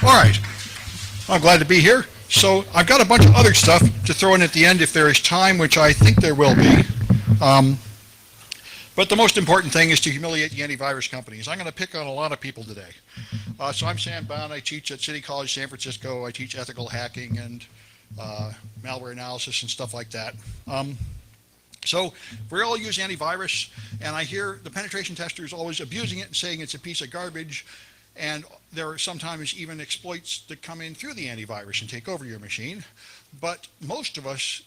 All right, I'm glad to be here. So I've got a bunch of other stuff to throw in at the end if there is time, which I think there will be. But the most important thing is to humiliate the antivirus companies. I'm going to pick on a lot of people today. So I'm Sam Bound. I teach at City College San Francisco. I teach ethical hacking and malware analysis and stuff like that. So we all use antivirus, and I hear the penetration testers always abusing it and saying it's a piece of garbage. And there are sometimes even exploits that come in through the antivirus and take over your machine. But most of us,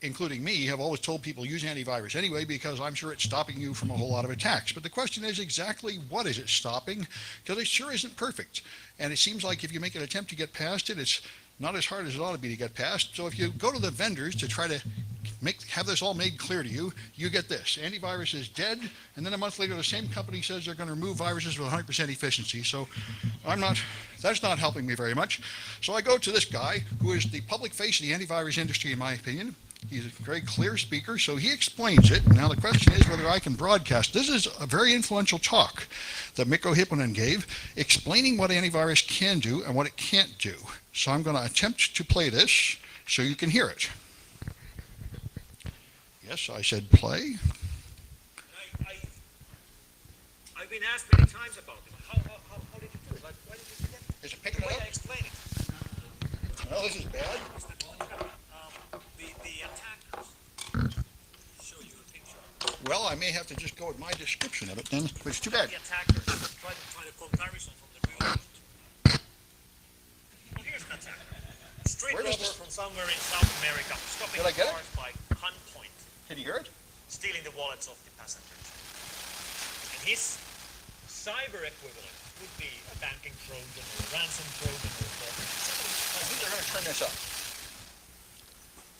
including me, have always told people use antivirus anyway because I'm sure it's stopping you from a whole lot of attacks. But the question is exactly what is it stopping? Because it sure isn't perfect. And it seems like if you make an attempt to get past it, it's not as hard as it ought to be to get past. So if you go to the vendors to try to have this all made clear to you, you get this. Antivirus is dead, and then a month later the same company says they're going to remove viruses with 100% efficiency. So that's not helping me very much. So I go to this guy who is the public face of the antivirus industry in my opinion. He's a very clear speaker, so he explains it. Now the question is whether I can broadcast. This is a very influential talk that Mikko Hipponen gave, explaining what antivirus can do and what it can't do. So I'm going to attempt to play this so you can hear it. Yes, I said play. I've been asked many times about it. How did you do it? Like, why did you get it? Is it picking it up? I explain it. Well, this is bad. The attackers show you a picture. Well, I may have to just go with my description of it then, but it's too bad. The attackers try to find a comparison from the real world. Well, here's an attacker. Street robber from somewhere in South America, stopping cars by gunpoint. Can you hear it? Stealing the wallets of the passengers. And his cyber equivalent would be a banking trojan or a ransom trojan or something. I think they're going to turn this up.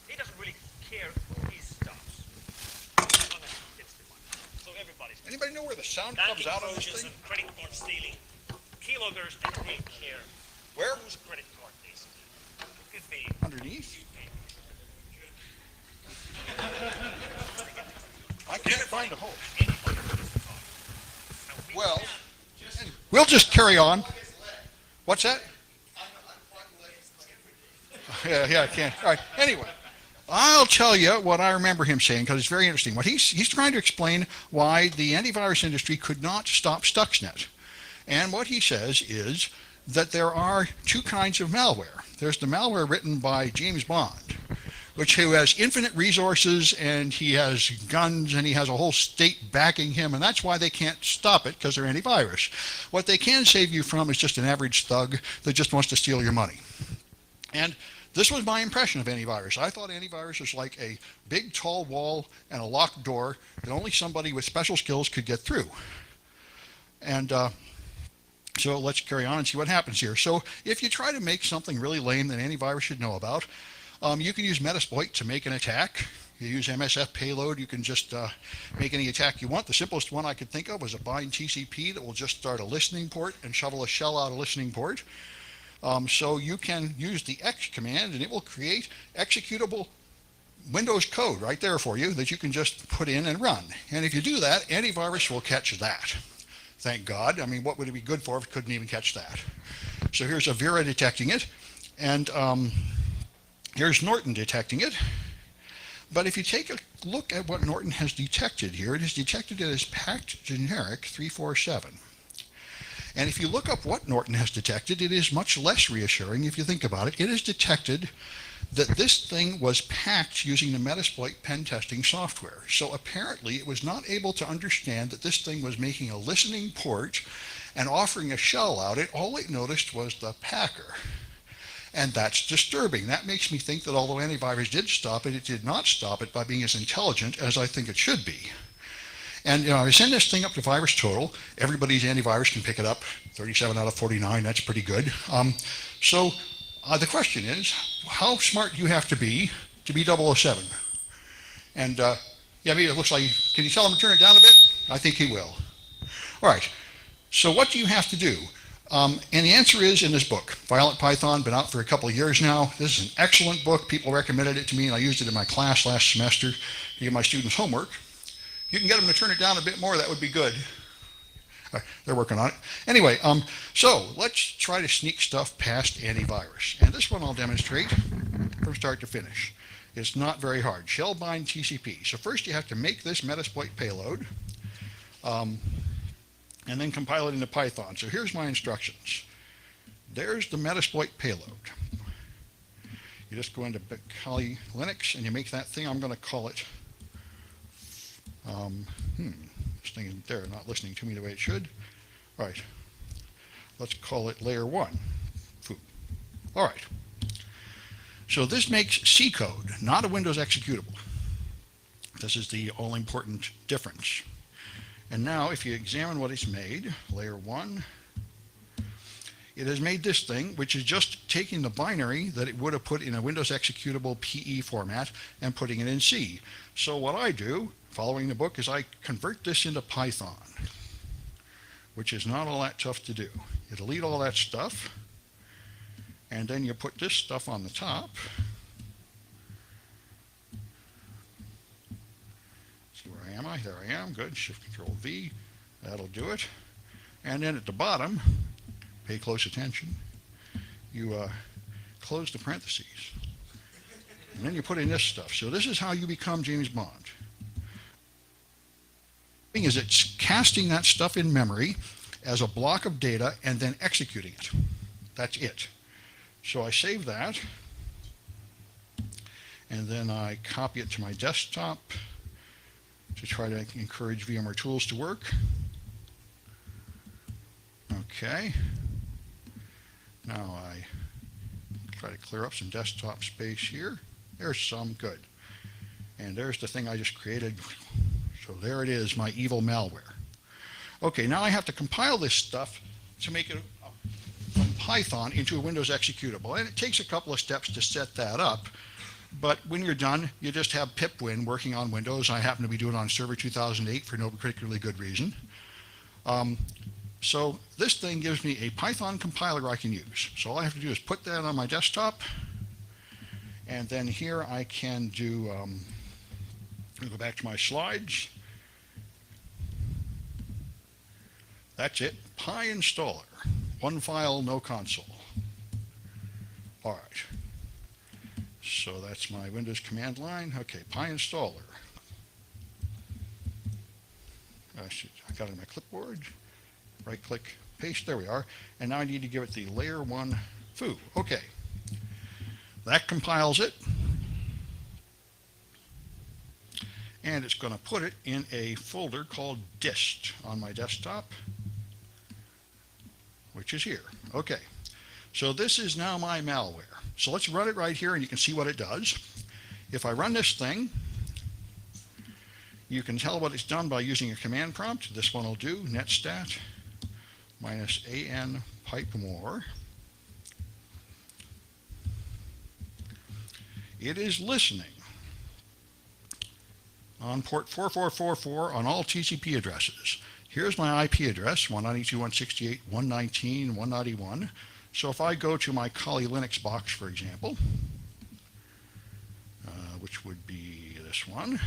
He doesn't really care who he stops. So everybody's. Anybody know where the sound comes out of this thing? And credit card stealing. Keyloggers don't really care. Where? Whose credit card is? Could be underneath. I can't find a hole. Well, we'll just carry on. What's that? Yeah, I can't. All right. Anyway, I'll tell you what I remember him saying because it's very interesting. What he's trying to explain why the antivirus industry could not stop Stuxnet. And what he says is that there are two kinds of malware. There's the malware written by James Bond, who has infinite resources and he has guns and he has a whole state backing him, and that's why they can't stop it because they're antivirus. What they can save you from is just an average thug that just wants to steal your money. And this was my impression of antivirus. I thought antivirus was like a big tall wall and a locked door that only somebody with special skills could get through. And so let's carry on and see what happens here. So if you try to make something really lame that antivirus should know about, you can use Metasploit to make an attack. You use MSF payload, you can just make any attack you want. The simplest one I could think of was a bind TCP that will just start a listening port and shovel a shell out a listening port. So you can use the X command and it will create executable Windows code right there for you that you can just put in and run. And if you do that, antivirus will catch that. Thank God. I mean, what would it be good for if it couldn't even catch that? So here's Avira detecting it, and here's Norton detecting it. But if you take a look at what Norton has detected here, it has detected it as packed generic 347. And if you look up what Norton has detected, it is much less reassuring if you think about it. It has detected that this thing was packed using the Metasploit pen testing software. So apparently it was not able to understand that this thing was making a listening port and offering a shell out. All it noticed was the packer. And that's disturbing. That makes me think that although antivirus did stop it, it did not stop it by being as intelligent as I think it should be. And I send this thing up to VirusTotal. Everybody's antivirus can pick it up. 37 out of 49, that's pretty good. So the question is, how smart do you have to be 007? And yeah, I mean, it looks like, can you tell him to turn it down a bit? I think he will. All right, so what do you have to do? And the answer is in this book, Violent Python, been out for a couple of years now. This is an excellent book. People recommended it to me and I used it in my class last semester to give my students homework. You can get them to turn it down a bit more, that would be good. They're working on it. Anyway, so let's try to sneak stuff past antivirus. And this one I'll demonstrate from start to finish. It's not very hard. Shell bind TCP. So first you have to make this Metasploit payload, and then compile it into Python. So here's my instructions. There's the Metasploit payload. You just go into Kali Linux and you make that thing. I'm going to call it, this thing isn't there, not listening to me the way it should. All right, let's call it LayerOne. All right, so this makes C code, not a Windows executable. This is the all-important difference. And now if you examine what it's made, LayerOne, it has made this thing, which is just taking the binary that it would have put in a Windows executable PE format and putting it in C. So what I do, following the book, is I convert this into Python, which is not all that tough to do. You delete all that stuff, and then you put this stuff on the top. See, where am I? There I am. Good. Shift-Control-V. That'll do it. And then at the bottom, pay close attention, you close the parentheses. And then you put in this stuff. So this is how you become James Bond. The thing is, it's casting that stuff in memory as a block of data and then executing it. That's it. So I save that, and then I copy it to my desktop to try to encourage VMware tools to work. Okay. Now I try to clear up some desktop space here. There's some. Good. And there's the thing I just created. So there it is, my evil malware. Okay, now I have to compile this stuff to make it from Python into a Windows executable. And it takes a couple of steps to set that up. But when you're done, you just have pipwin working on Windows. I happen to be doing it on Server 2008 for no particularly good reason. So this thing gives me a Python compiler I can use. So all I have to do is put that on my desktop, and then here I can do, I'll go back to my slides. That's it, PyInstaller. One file, no console. All right. So that's my Windows command line. Okay, PyInstaller. I got it on my clipboard. Right click, paste, there we are. And now I need to give it the LayerOne foo. Okay. That compiles it. And it's going to put it in a folder called dist on my desktop, which is here. Okay. So this is now my malware. So let's run it right here and you can see what it does. If I run this thing, you can tell what it's done by using a command prompt. This one will do netstat -an pipe more. It is listening on port 4444 on all TCP addresses. Here's my IP address, 192.168.119.191. So if I go to my Kali Linux box, for example, which would be this one,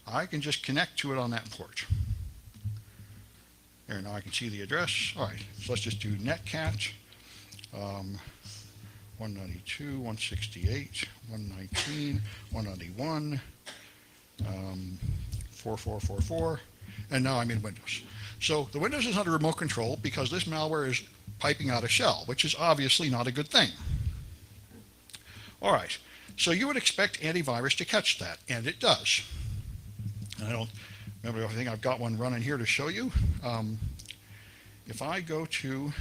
I can just connect to it on that port. There, now I can see the address. All right, so let's just do netcat 192.168.119.191 4444, and now I'm in Windows. So the Windows is under remote control because this malware is piping out a shell, which is obviously not a good thing. All right, so you would expect antivirus to catch that, and it does. And I don't remember, I think I've got one running here to show you. If I go to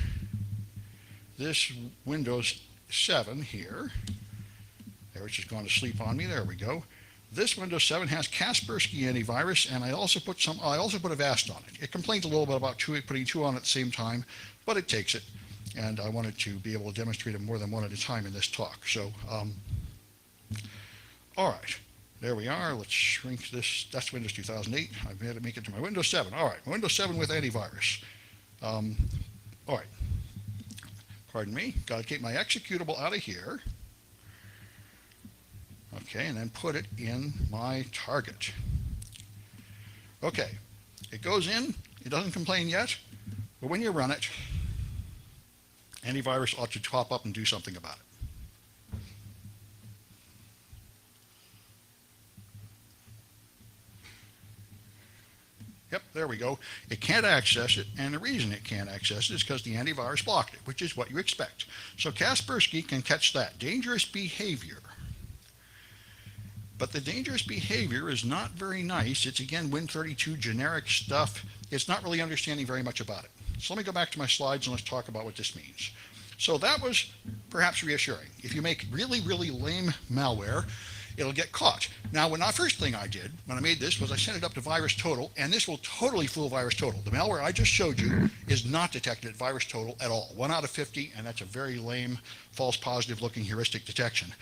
this Windows 7 here, there, it's just gone to sleep on me. There we go. This Windows 7 has Kaspersky antivirus, and I also put Avast on it. It complains a little bit about putting two on at the same time, but it takes it. And I wanted to be able to demonstrate it more than one at a time in this talk. So, all right, there we are. Let's shrink this. That's Windows 2008. I've had to make it to my Windows 7. All right, Windows 7 with antivirus. All right, pardon me. Got to get my executable out of here. Okay, and then put it in my target. Okay, it goes in It doesn't complain yet, but when you run it, antivirus ought to pop up and do something about it. Yep, there we go. It can't access it, and the reason it can't access it is because the antivirus blocked it, which is what you expect. So Kaspersky can catch that dangerous behavior. But the dangerous behavior is not very nice. It's, again, Win32 generic stuff. It's not really understanding very much about it. So let me go back to my slides and let's talk about what this means. So that was perhaps reassuring. If you make really, really lame malware, it'll get caught. Now, the first thing I did when I made this was I sent it up to VirusTotal, and this will totally fool VirusTotal. The malware I just showed you is not detected at VirusTotal at all. 1 out of 50, and that's a very lame, false positive looking heuristic detection.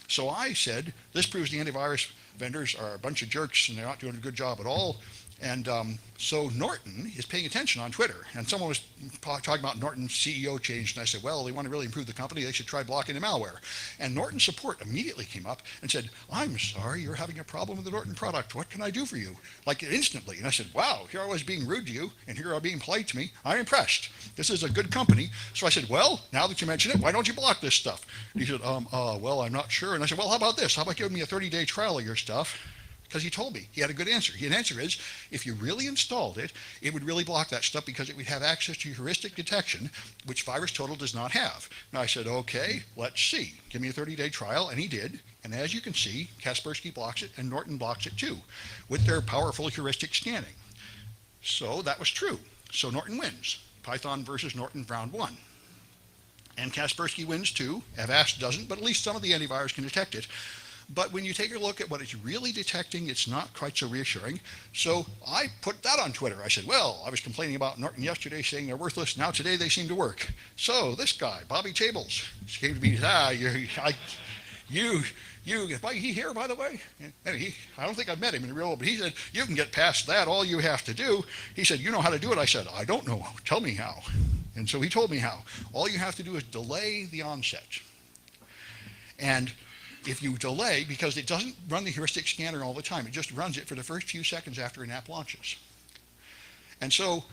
So I said, this proves the antivirus vendors are a bunch of jerks and they're not doing a good job at all. And so Norton is paying attention on Twitter. And someone was talking about Norton's CEO change. And I said, well, they want to really improve the company. They should try blocking the malware. And Norton support immediately came up and said, I'm sorry, you're having a problem with the Norton product. What can I do for you? Like instantly. And I said, wow, here I was being rude to you and here I was being polite to me. I'm impressed. This is a good company. So I said, well, now that you mention it, why don't you block this stuff? And he said, well, I'm not sure. And I said, well, how about this? How about giving me a 30-day trial of your stuff? Because he told me he had a good answer. The answer is, if you really installed it, it would really block that stuff because it would have access to heuristic detection, which VirusTotal does not have. Now I said, okay, let's see. Give me a 30-day trial, and he did. And as you can see, Kaspersky blocks it, and Norton blocks it too, with their powerful heuristic scanning. So that was true. So Norton wins. Python versus Norton round 1. And Kaspersky wins too. Avast doesn't, but at least some of the antivirus can detect it. But when you take a look at what it's really detecting, it's not quite so reassuring. So I put that on Twitter. I said, well, I was complaining about Norton yesterday, saying they're worthless. Now today they seem to work. So this guy, Bobby Tables, came to me, he here, by the way? And I don't think I've met him in the real world, but he said, you can get past that. All you have to do. He said, you know how to do it. I said, I don't know. Tell me how. And so he told me how. All you have to do is delay the onset. And if you delay, because it doesn't run the heuristic scanner all the time, it just runs it for the first few seconds after an app launches. And so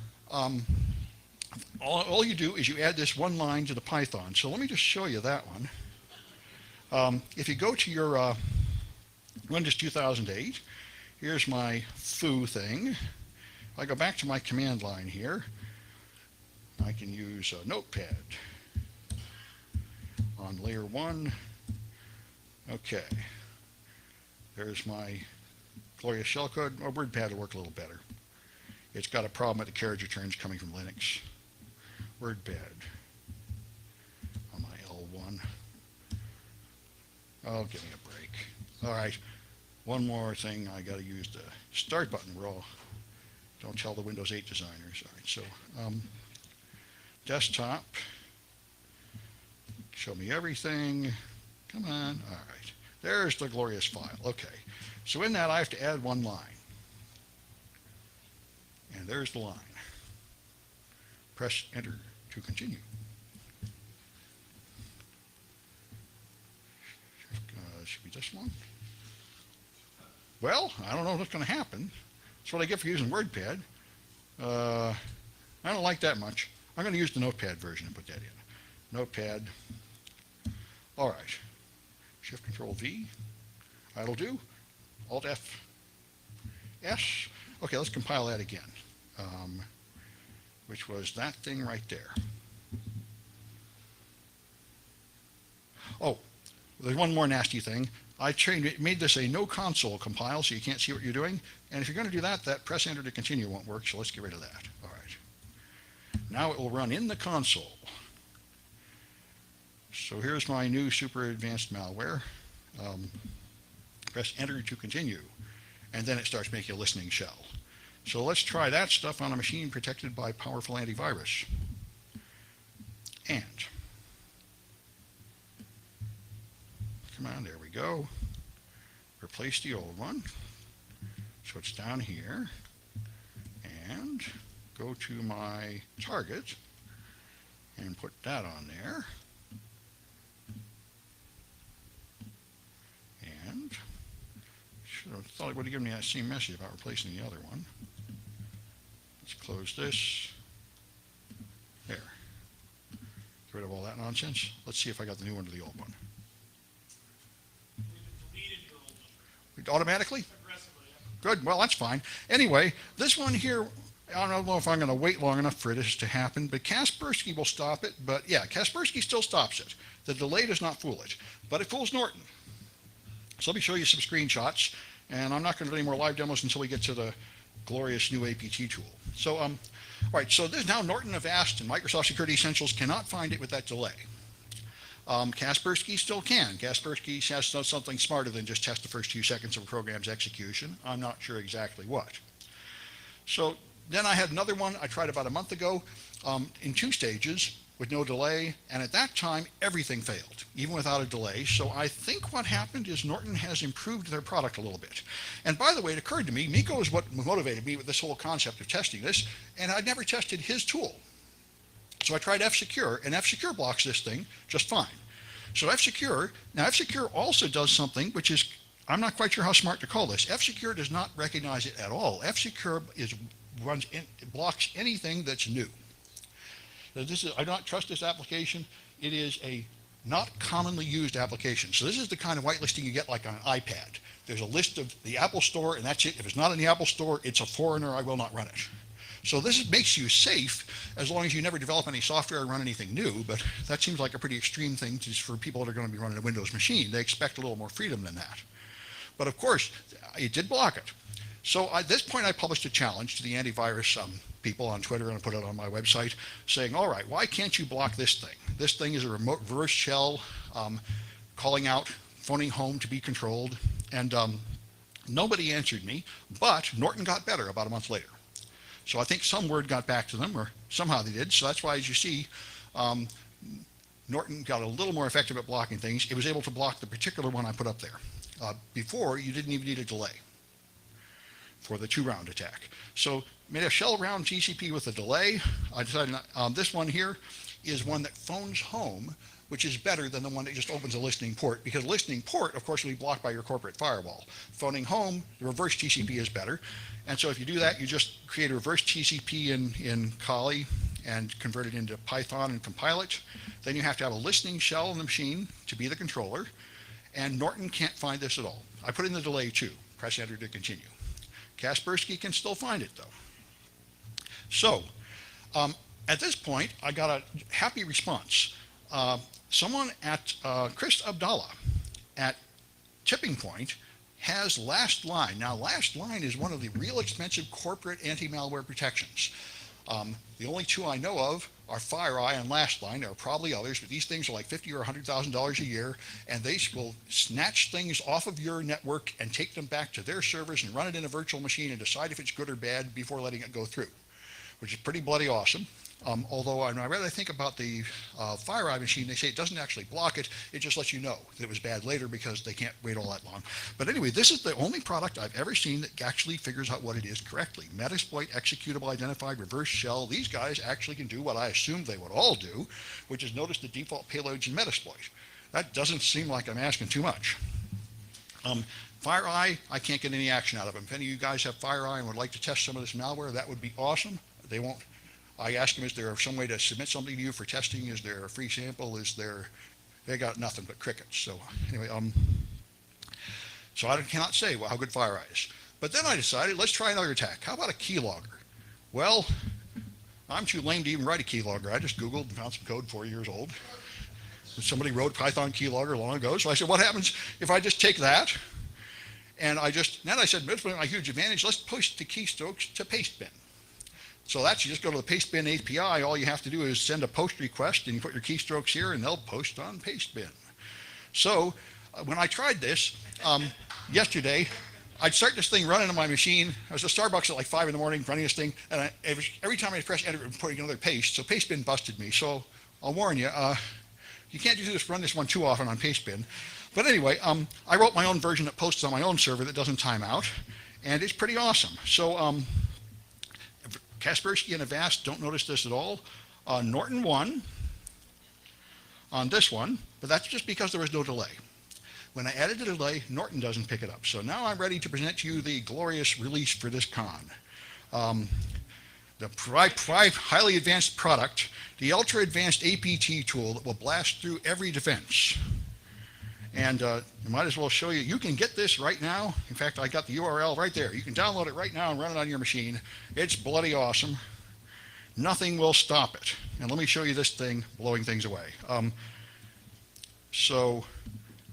all you do is you add this one line to the Python. So let me just show you that one. If you go to your Windows 2008, here's my foo thing. If I go back to my command line here, I can use a notepad on LayerOne. Okay, there's my glorious shellcode. Or WordPad will work a little better. It's got a problem with the carriage returns coming from Linux. WordPad on my L1. Oh, give me a break. All right, one more thing. I got to use the start button. Don't tell the Windows 8 designers. All right, so desktop. Show me everything. Come on. All right. There's the glorious file. Okay. So in that, I have to add one line. And there's the line. Press Enter to continue. Should be this one. Well, I don't know what's going to happen. That's what I get for using WordPad. I don't like that much. I'm going to use the Notepad version and put that in. Notepad. All right. Shift Control V. That'll do. Alt F. S. Okay, let's compile that again. Which was that thing right there. Oh, there's one more nasty thing. I made this a no console compile, so you can't see what you're doing. And if you're going to do that, that press enter to continue won't work, so let's get rid of that. All right. Now it will run in the console. So here's my new super advanced malware. Press enter to continue, and then it starts making a listening shell. So let's try that stuff on a machine protected by powerful antivirus. And come on, there we go. Replace the old one. So it's down here, and go to my target and put that on there. And I thought it would have given me that same message about replacing the other one. Let's close this. There. Get rid of all that nonsense. Let's see if I got the new one to the old one. Automatically? Good. Well, that's fine. Anyway, this one here, I don't know if I'm going to wait long enough for this to happen, but Kaspersky will stop it. But yeah, Kaspersky still stops it. The delay does not fool it, but it fools Norton. So let me show you some screenshots, and I'm not going to do any more live demos until we get to the glorious new APT tool. So, all right, so this now Norton Avast and Microsoft Security Essentials cannot find it with that delay. Kaspersky still can. Kaspersky has done something smarter than just test the first few seconds of a program's execution. I'm not sure exactly what. So then I had another one I tried about a month ago in 2 stages with no delay, and at that time everything failed, even without a delay. So I think what happened is Norton has improved their product a little bit. And by the way, it occurred to me, Miko is what motivated me with this whole concept of testing this, and I'd never tested his tool. So I tried F-Secure, and F-Secure blocks this thing just fine. So F-Secure, now F-Secure also does something which is, I'm not quite sure how smart to call this. F-Secure does not recognize it at all. F-Secure blocks anything that's new. So I don't trust this application. It is a not commonly used application. So this is the kind of whitelisting you get like on an iPad. There's a list of the Apple Store, and that's it. If it's not in the Apple Store, it's a foreigner. I will not run it. So this makes you safe as long as you never develop any software or run anything new, but that seems like a pretty extreme thing for people that are going to be running a Windows machine. They expect a little more freedom than that. But of course, it did block it. So at this point, I published a challenge to the antivirus people on Twitter, and I put it on my website, saying, all right, why can't you block this thing? This thing is a remote reverse shell calling out, phoning home to be controlled, and nobody answered me, but Norton got better about a month later. So I think some word got back to them, or somehow they did. So that's why, as you see, Norton got a little more effective at blocking things. It was able to block the particular one I put up there. Before, you didn't even need a delay for the 2-round attack. So made a shell round TCP with a delay. I decided this one here is one that phones home, which is better than the one that just opens a listening port, because listening port, of course, will be blocked by your corporate firewall. Phoning home, the reverse TCP is better. And so if you do that, you just create a reverse TCP in Kali and convert it into Python and compile it. Then you have to have a listening shell in the machine to be the controller. And Norton can't find this at all. I put in the delay too. Press enter to continue. Kaspersky can still find it though. So at this point, I got a happy response. Someone at Chris Abdallah at Tipping Point has Last Line. Now, Last Line is one of the real expensive corporate anti-malware protections. The only 2 I know of are FireEye and Last Line. There are probably others, but these things are like $50,000 or $100,000 a year, and they will snatch things off of your network and take them back to their servers and run it in a virtual machine and decide if it's good or bad before letting it go through, which is pretty bloody awesome. Although I rather think about the FireEye machine, they say it doesn't actually block it, it just lets you know that it was bad later because they can't wait all that long. But anyway, this is the only product I've ever seen that actually figures out what it is correctly. Metasploit, executable, identified, reverse shell. These guys actually can do what I assumed they would all do, which is notice the default payloads in Metasploit. That doesn't seem like I'm asking too much. FireEye, I can't get any action out of them. If any of you guys have FireEye and would like to test some of this malware, that would be awesome. They won't. I asked them, is there some way to submit something to you for testing? Is there a free sample? They got nothing but crickets. So anyway, so I cannot say how good FireEye is. But then I decided, let's try another attack. How about a keylogger? Well, I'm too lame to even write a keylogger. I just Googled and found some code 4 years old. Somebody wrote Python keylogger long ago. So I said, what happens if I just take that? And then I said, that's my huge advantage. Let's push the keystrokes to pastebin. So that's, you just go to the pastebin API. All you have to do is send a post request and you put your keystrokes here and they'll post on pastebin. So when I tried this yesterday, I'd start this thing running on my machine. I was at Starbucks at like 5 in the morning running this thing, and every time I press enter and putting another paste, so pastebin busted me. So I'll warn you, you can't run this one too often on pastebin. But anyway, I wrote my own version that posts on my own server that doesn't time out, and it's pretty awesome. So Kaspersky and Avast don't notice this at all. Norton won on this one, but that's just because there was no delay. When I added the delay, Norton doesn't pick it up. So now I'm ready to present to you the glorious release for this con. the highly advanced product, the ultra advanced APT tool that will blast through every defense. And I might as well show you. You can get this right now. In fact, I got the URL right there. You can download it right now and run it on your machine. It's bloody awesome. Nothing will stop it. And let me show you this thing blowing things away. So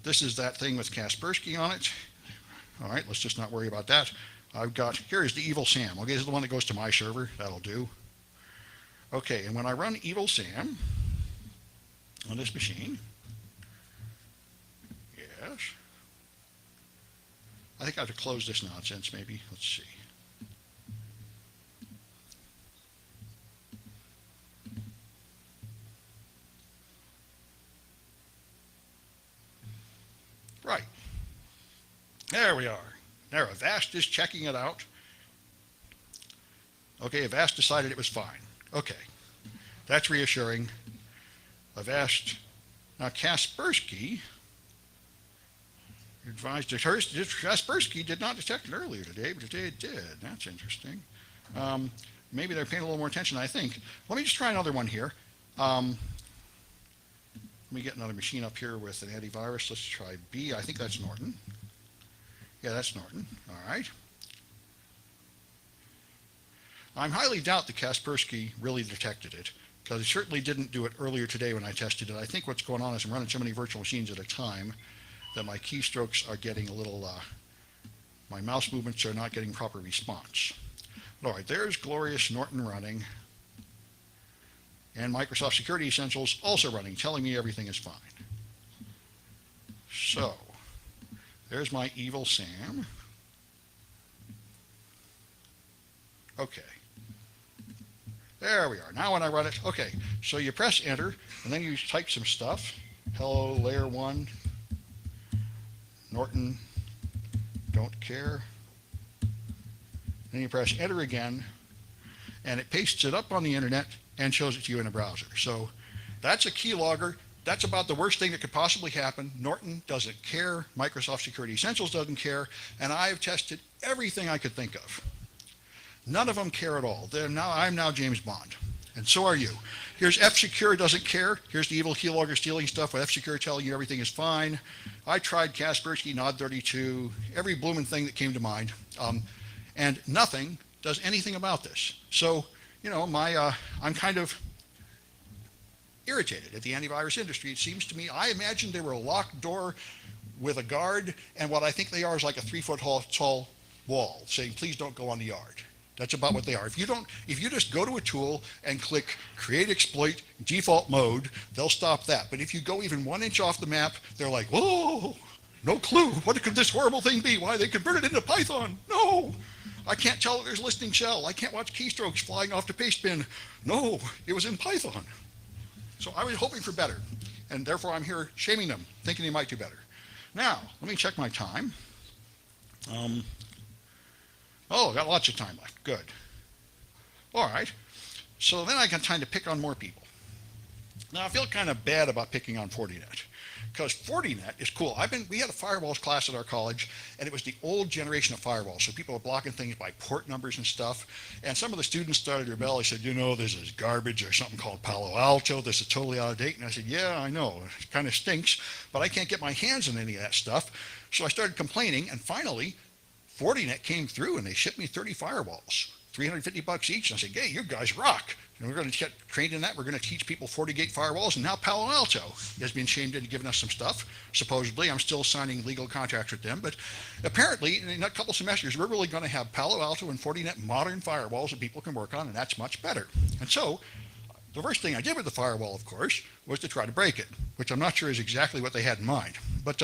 this is that thing with Kaspersky on it. All right, let's just not worry about that. Here's the Evil Sam. Okay, this is the one that goes to my server. That'll do. Okay, and when I run Evil Sam on this machine, yes, I think I have to close this nonsense maybe. Let's see. Right. There we are. There, Avast is checking it out. Okay, Avast decided it was fine. Okay, that's reassuring. Avast. Now, Kaspersky advised that Kaspersky did not detect it earlier today, but today it did. That's interesting. Maybe they're paying a little more attention, I think. Let me just try another one here. Let me get another machine up here with an antivirus. Let's try B. I think that's Norton. Yeah, that's Norton. All right. I highly doubt that Kaspersky really detected it, because it certainly didn't do it earlier today when I tested it. I think what's going on is I'm running so many virtual machines at a time that my keystrokes are getting a little, my mouse movements are not getting proper response. All right, there's glorious Norton running. And Microsoft Security Essentials also running, telling me everything is fine. So, there's my Evil Sam. Okay. There we are. Now when I run it, okay, so you press enter, and then you type some stuff. Hello, LayerOne, Norton, don't care. Then you press enter again, and it pastes it up on the internet and shows it to you in a browser. So that's a keylogger. That's about the worst thing that could possibly happen. Norton doesn't care. Microsoft Security Essentials doesn't care. And I've tested everything I could think of. None of them care at all. I'm now James Bond. And so are you. Here's F-Secure doesn't care. Here's the evil keylogger stealing stuff with F-Secure telling you everything is fine. I tried Kaspersky, Nod32, every blooming thing that came to mind. And nothing does anything about this. So, you know, I'm kind of irritated at the antivirus industry. It seems to me, I imagined they were a locked door with a guard, and what I think they are is like a 3-foot tall wall saying, please don't go on the yard. That's about what they are. If you just go to a tool and click create exploit default mode, they'll stop that. But if you go even 1 inch off the map, they're like, whoa, no clue. What could this horrible thing be? Why, they converted it into Python. No, I can't tell that there's listing shell. I can't watch keystrokes flying off the paste bin. No, it was in Python. So I was hoping for better, and therefore I'm here shaming them, thinking they might do better. Now, let me check my time. Oh, got lots of time left. Good. All right. So then I got time to pick on more people. Now, I feel kind of bad about picking on Fortinet, because Fortinet is cool. We had a firewalls class at our college, and it was the old generation of firewalls. So people were blocking things by port numbers and stuff. And some of the students started to rebel. They said, you know, this is garbage. There's something called Palo Alto. This is totally out of date. And I said, yeah, I know. It kind of stinks, but I can't get my hands on any of that stuff. So I started complaining, and finally, Fortinet came through, and they shipped me 30 firewalls, $350 each. And I said, hey, you guys rock. And we're going to get trained in that. We're going to teach people FortiGate firewalls. And now Palo Alto has been shamed into giving us some stuff. Supposedly, I'm still signing legal contracts with them. But apparently, in a couple semesters, we're really going to have Palo Alto and Fortinet modern firewalls that people can work on, and that's much better. And so the first thing I did with the firewall, of course, was to try to break it, which I'm not sure is exactly what they had in mind. But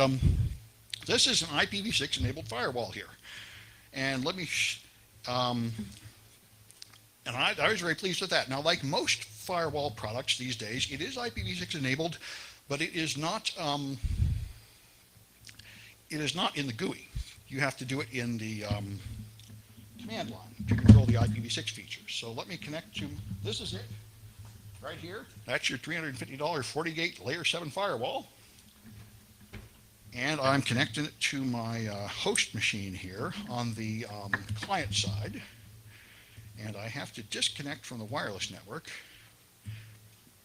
this is an IPv6 enabled firewall here. And let me... And I was very pleased with that. Now, like most firewall products these days, it is IPv6 enabled, but it is not in the GUI. You have to do it in the command line to control the IPv6 features. So let me connect to, this is it, right here. That's your $350 FortiGate Layer 7 firewall. And I'm connecting it to my host machine here on the client side. and I have to disconnect from the wireless network,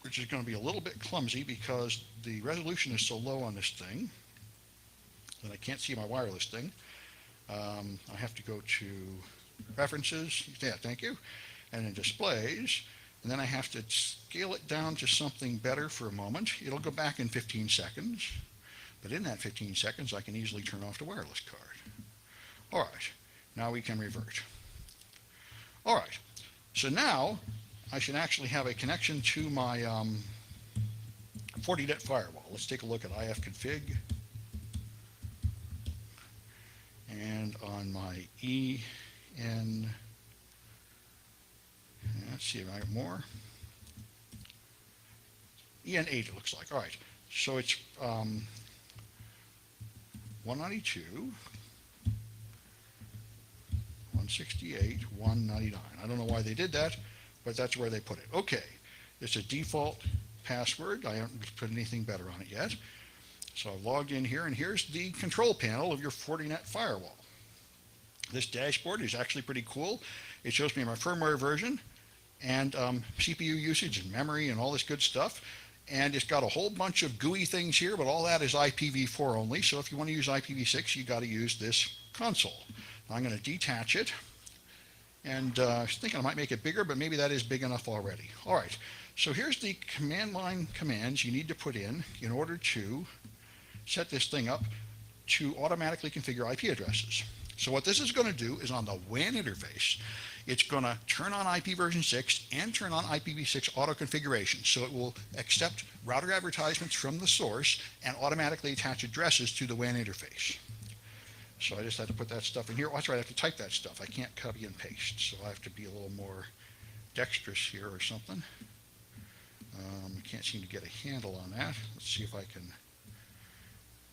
which is going to be a little bit clumsy because the resolution is so low on this thing that I can't see my wireless thing. I have to go to Preferences, yeah, thank you, and then Displays, and then I have to scale it down to something better for a moment. It'll go back in 15 seconds, but in that 15 seconds I can easily turn off the wireless card. All right, now we can revert. All right, so now I should actually have a connection to my Fortinet firewall. Let's take a look at ifconfig. And on my let's see if I have more. EN8 it looks like. All right, so it's 192, 168, 199. I don't know why they did that, but that's where they put it. Okay, it's a default password. I haven't put anything better on it yet. So I've logged in here, and here's the control panel of your Fortinet firewall. This dashboard is actually pretty cool. It shows me my firmware version and CPU usage and memory and all this good stuff. And it's got a whole bunch of GUI things here, but all that is IPv4 only. So if you want to use IPv6, you got to use this console. Now I'm going to detach it, and I was thinking I might make it bigger, but maybe that is big enough already. All right, so here's the command line commands you need to put in order to set this thing up to automatically configure IP addresses. So what this is going to do is on the WAN interface, it's going to turn on IP version 6 and turn on IPv6 auto configuration. So it will accept router advertisements from the source and automatically attach addresses to the WAN interface. So I just had to put that stuff in here. Oh, that's right, I have to type that stuff. I can't copy and paste, so I have to be a little more dexterous here or something. I can't seem to get a handle on that. Let's see if I can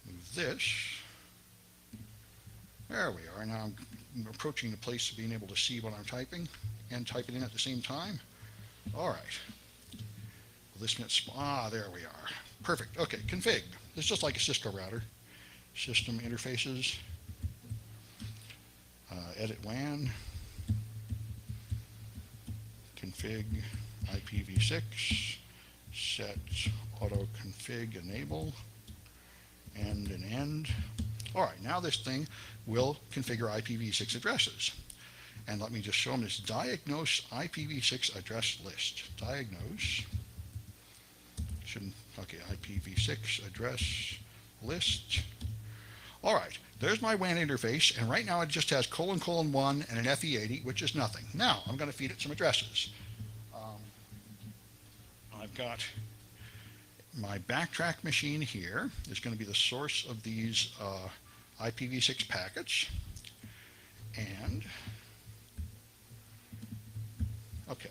move this. There we are. Now I'm approaching the place of being able to see what I'm typing and type it in at the same time. All right. Well, this meant, there we are. Perfect. Okay, config. It's just like a Cisco router. System interfaces. Edit WAN. Config IPv6. Set auto config enable. And an end. All right, now this thing will configure IPv6 addresses. And let me just show them this diagnose IPv6 address list. Diagnose, okay, IPv6 address list. All right, there's my WAN interface, and right now it just has : 1 and an FE80, which is nothing. Now, I'm going to feed it some addresses. I've got my backtrack machine here is going to be the source of these IPv6 packets. And, okay,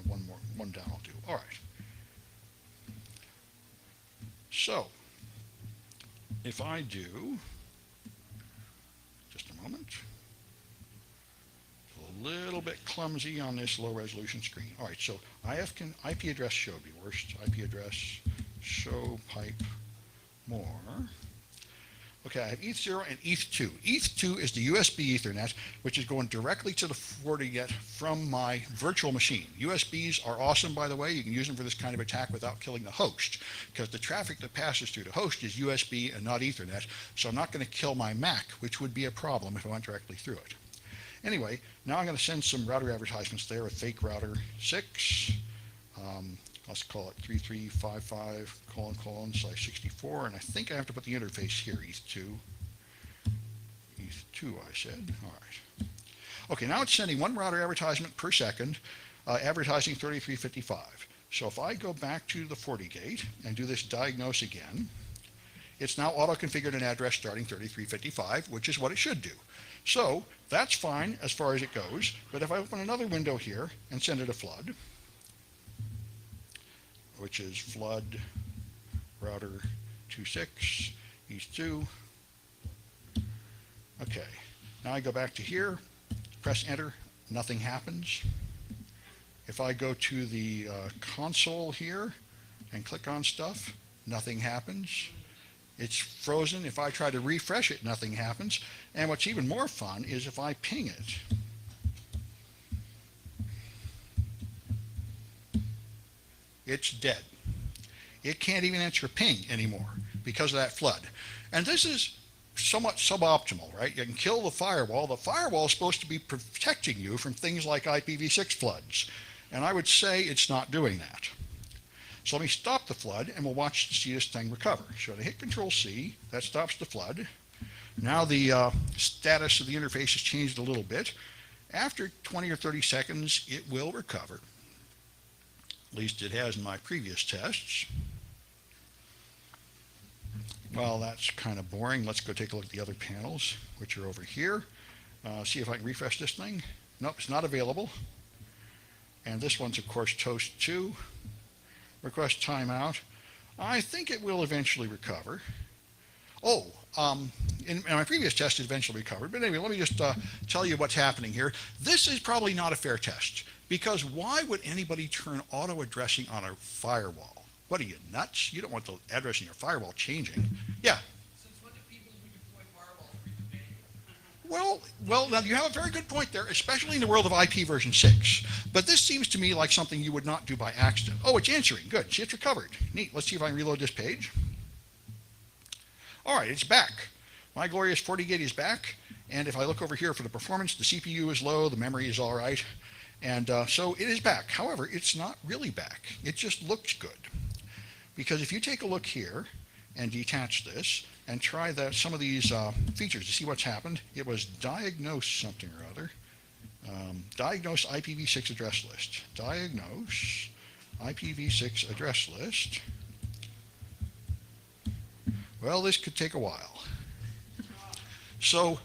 one down I'll do. All right. So, if I do, just a moment, a little bit clumsy on this low resolution screen. All right, so IP address show be worst. IP address show pipe more. Okay, I have ETH0 and ETH2. ETH2 is the USB Ethernet, which is going directly to the Fortinet from my virtual machine. USBs are awesome, by the way. You can use them for this kind of attack without killing the host, because the traffic that passes through the host is USB and not Ethernet, so I'm not going to kill my Mac, which would be a problem if I went directly through it. Anyway, now I'm going to send some router advertisements there, a fake router 6. Let's call it 3355::/64, and I think I have to put the interface here, ETH2. ETH2, I said. All right. Okay, now it's sending one router advertisement per second, advertising 3355. So if I go back to the FortiGate and do this diagnose again, it's now auto-configured an address starting 3355, which is what it should do. So that's fine as far as it goes, but if I open another window here and send it a flood, which is flood router 26 ETH2. Okay, now I go back to here, press enter, nothing happens. If I go to the console here and click on stuff, nothing happens. It's frozen. If I try to refresh it, nothing happens. And what's even more fun is if I ping it. It's dead. It can't even answer ping anymore because of that flood. And this is somewhat suboptimal, right? You can kill the firewall. The firewall is supposed to be protecting you from things like IPv6 floods. And I would say it's not doing that. So let me stop the flood and we'll watch to see this thing recover. So I hit Control C, that stops the flood. Now the status of the interface has changed a little bit. After 20 or 30 seconds, it will recover. At least it has in my previous tests. Well, that's kind of boring. Let's go take a look at the other panels, which are over here. See if I can refresh this thing. Nope, it's not available. And this one's, of course, Toast 2. Request timeout. I think it will eventually recover. Oh, in my previous test, it eventually recovered. But anyway, let me just tell you what's happening here. This is probably not a fair test, because why would anybody turn auto addressing on a firewall? What are you, nuts? You don't want the address in your firewall changing. Yeah. Since when do people who deploy firewalls read the manual? Well, now you have a very good point there, especially in the world of IP version 6. But this seems to me like something you would not do by accident. Oh, it's answering. Good. See, it's recovered. Neat. Let's see if I can reload this page. All right, it's back. My glorious FortiGate is back. And if I look over here for the performance, the CPU is low, the memory is all right. And so it is back. However, it's not really back. It just looks good. Because if you take a look here and detach this and try some of these features to see what's happened, it was diagnose something or other. Diagnose IPv6 address list. Diagnose IPv6 address list. Well, this could take a while. So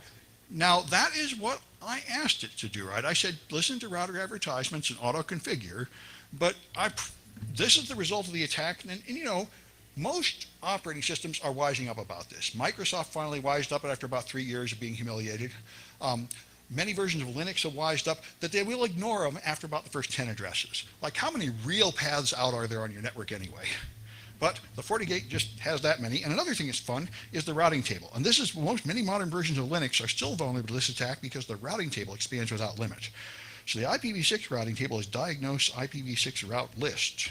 now that is what I asked it to do, right? I said, listen to router advertisements and auto configure, but this is the result of the attack. And you know, most operating systems are wising up about this. Microsoft finally wised up after about 3 years of being humiliated. Many versions of Linux have wised up that they will ignore them after about the first 10 addresses. Like, how many real paths out are there on your network anyway? But the FortiGate just has that many. And another thing that's fun is the routing table. And this is many modern versions of Linux are still vulnerable to this attack because the routing table expands without limit. So the IPv6 routing table is diagnose IPv6 route list.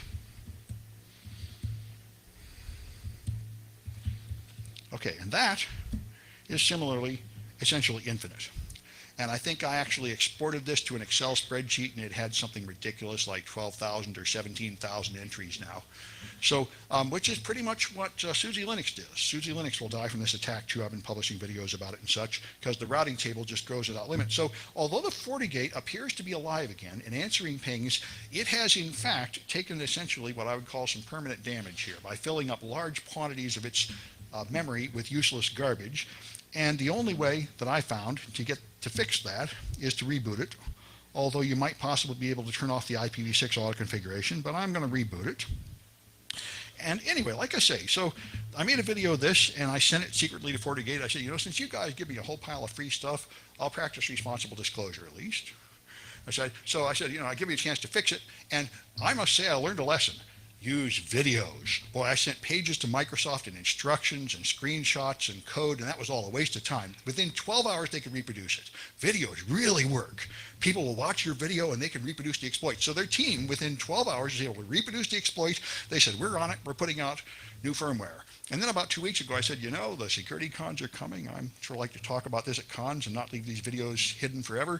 Okay, and that is similarly essentially infinite. And I think I actually exported this to an Excel spreadsheet, and it had something ridiculous like 12,000 or 17,000 entries now. So, which is pretty much what SUSE Linux does. SUSE Linux will die from this attack too. I've been publishing videos about it and such, because the routing table just grows without limit. So, although the FortiGate appears to be alive again and answering pings, it has in fact taken essentially what I would call some permanent damage here by filling up large quantities of its memory with useless garbage. And the only way that I found to fix that is to reboot it, although you might possibly be able to turn off the IPv6 auto configuration, but I'm going to reboot it. And anyway, like I say, so I made a video of this and I sent it secretly to FortiGate. I said, you know, since you guys give me a whole pile of free stuff, I'll practice responsible disclosure at least. I said, you know, I give you a chance to fix it. And I must say I learned a lesson. Use videos. Boy, I sent pages to Microsoft and instructions and screenshots and code, and that was all a waste of time. Within 12 hours, they could reproduce it. Videos really work. People will watch your video and they can reproduce the exploit. So their team, within 12 hours, is able to reproduce the exploit. They said, we're on it. We're putting out new firmware. And then about 2 weeks ago, I said, you know, the security cons are coming. I'm sure like to talk about this at cons and not leave these videos hidden forever.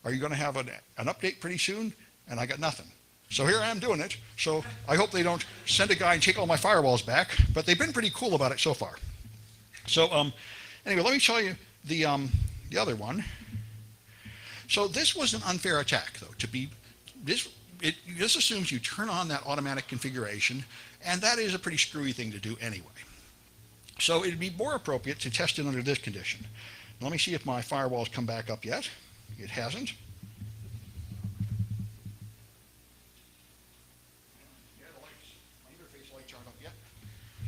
Are you going to have an update pretty soon? And I got nothing. So here I am doing it. So I hope they don't send a guy and take all my firewalls back, but they've been pretty cool about it so far. So anyway, let me show you the other one. So this was an unfair attack, though. This assumes you turn on that automatic configuration, and that is a pretty screwy thing to do anyway. So it'd be more appropriate to test it under this condition. Let me see if my firewall's come back up yet. It hasn't.